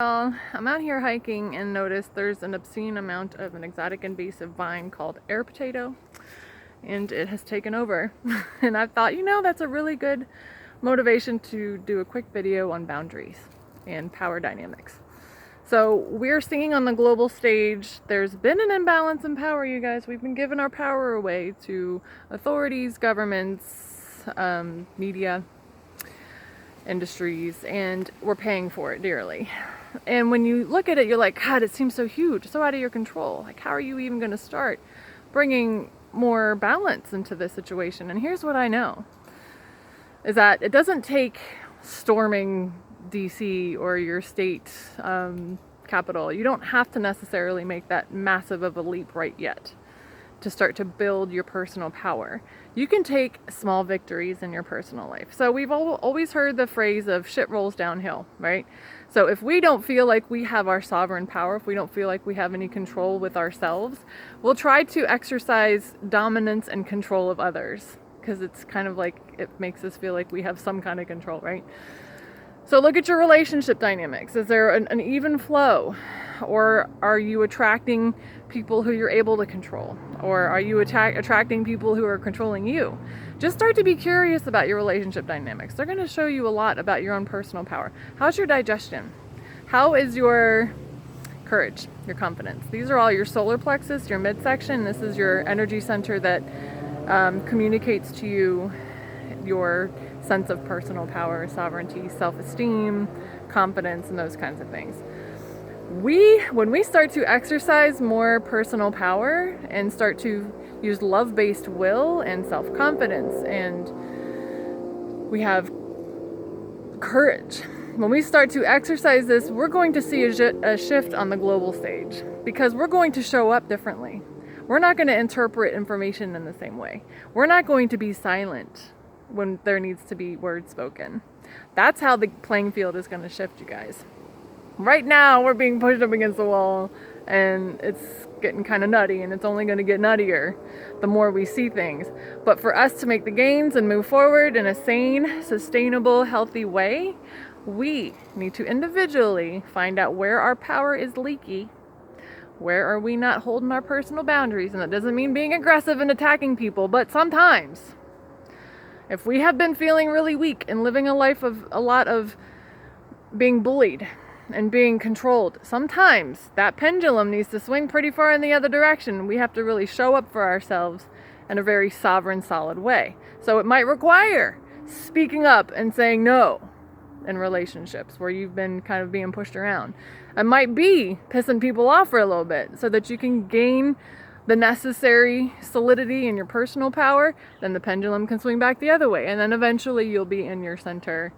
Well, I'm out here hiking and noticed there's an obscene amount of an exotic invasive vine called air potato, and it has taken over. And I thought, that's a really good motivation to do a quick video on boundaries and power dynamics. So we're seeing on the global stage, there's been an imbalance in power, you guys. We've been giving our power away to authorities, governments, media, industries, and we're paying for it dearly. And when you look at it, you're like, God, it seems so huge, so out of your control. Like, how are you even going to start bringing more balance into this situation? And here's what I know, is that it doesn't take storming DC or your state capital. You don't have to necessarily make that massive of a leap right yet to start to build your personal power. You can take small victories in your personal life. So we've always heard the phrase of shit rolls downhill, right? So if we don't feel like we have our sovereign power, if we don't feel like we have any control with ourselves, we'll try to exercise dominance and control of others, because it's kind of like, it makes us feel like we have some kind of control, right? So look at your relationship dynamics. Is there an even flow? Or are you attracting people who you're able to control? Or are you attracting people who are controlling you? Just start to be curious about your relationship dynamics. They're going to show you a lot about your own personal power. How's your digestion? How is your courage, your confidence? These are all your solar plexus, your midsection. This is your energy center that communicates to you your sense of personal power, sovereignty, self-esteem, confidence, and those kinds of things. When we start to exercise more personal power and start to use love-based will and self-confidence, and we have courage, when we start to exercise this, we're going to see a shift on the global stage, because we're going to show up differently. We're not going to interpret information in the same way. We're not going to be silent when there needs to be words spoken. That's how the playing field is going to shift, you guys. Right now, we're being pushed up against the wall, and it's getting kind of nutty, and it's only going to get nuttier the more we see things. But for us to make the gains and move forward in a sane, sustainable, healthy way, we need to individually find out where our power is leaky. Where are we not holding our personal boundaries? And that doesn't mean being aggressive and attacking people, but sometimes, if we have been feeling really weak and living a life of a lot of being bullied and being controlled, sometimes that pendulum needs to swing pretty far in the other direction. We have to really show up for ourselves in a very sovereign, solid way. So it might require speaking up and saying no in relationships where you've been kind of being pushed around. It might be pissing people off for a little bit so that you can gain the necessary solidity in your personal power. Then the pendulum can swing back the other way, and then eventually you'll be in your center.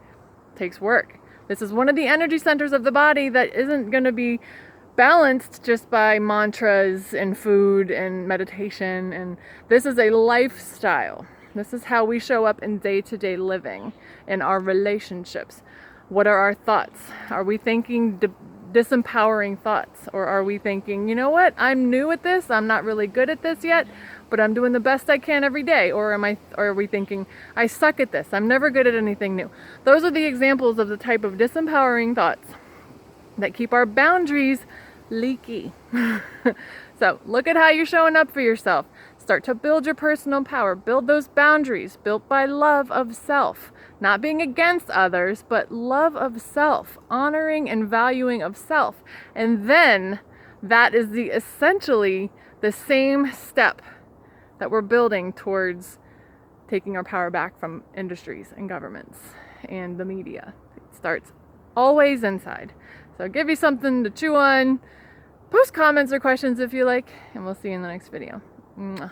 It takes work. This is one of the energy centers of the body that isn't going to be balanced just by mantras and food and meditation. And this is a lifestyle. This is how we show up in day-to-day living, in our relationships. What are our thoughts? Are we thinking disempowering thoughts? Or are we thinking, you know what, I'm new at this, I'm not really good at this yet, but I'm doing the best I can every day? Or are we thinking, I suck at this, I'm never good at anything new? Those are the examples of the type of disempowering thoughts that keep our boundaries leaky. So look at how you're showing up for yourself. Start to build your personal power. Build those boundaries built by love of self. Not being against others, but love of self. Honoring and valuing of self. And then that is essentially the same step that we're building towards taking our power back from industries and governments and the media. It starts always inside. So give you something to chew on. Post comments or questions if you like, and we'll see you in the next video. Mwah.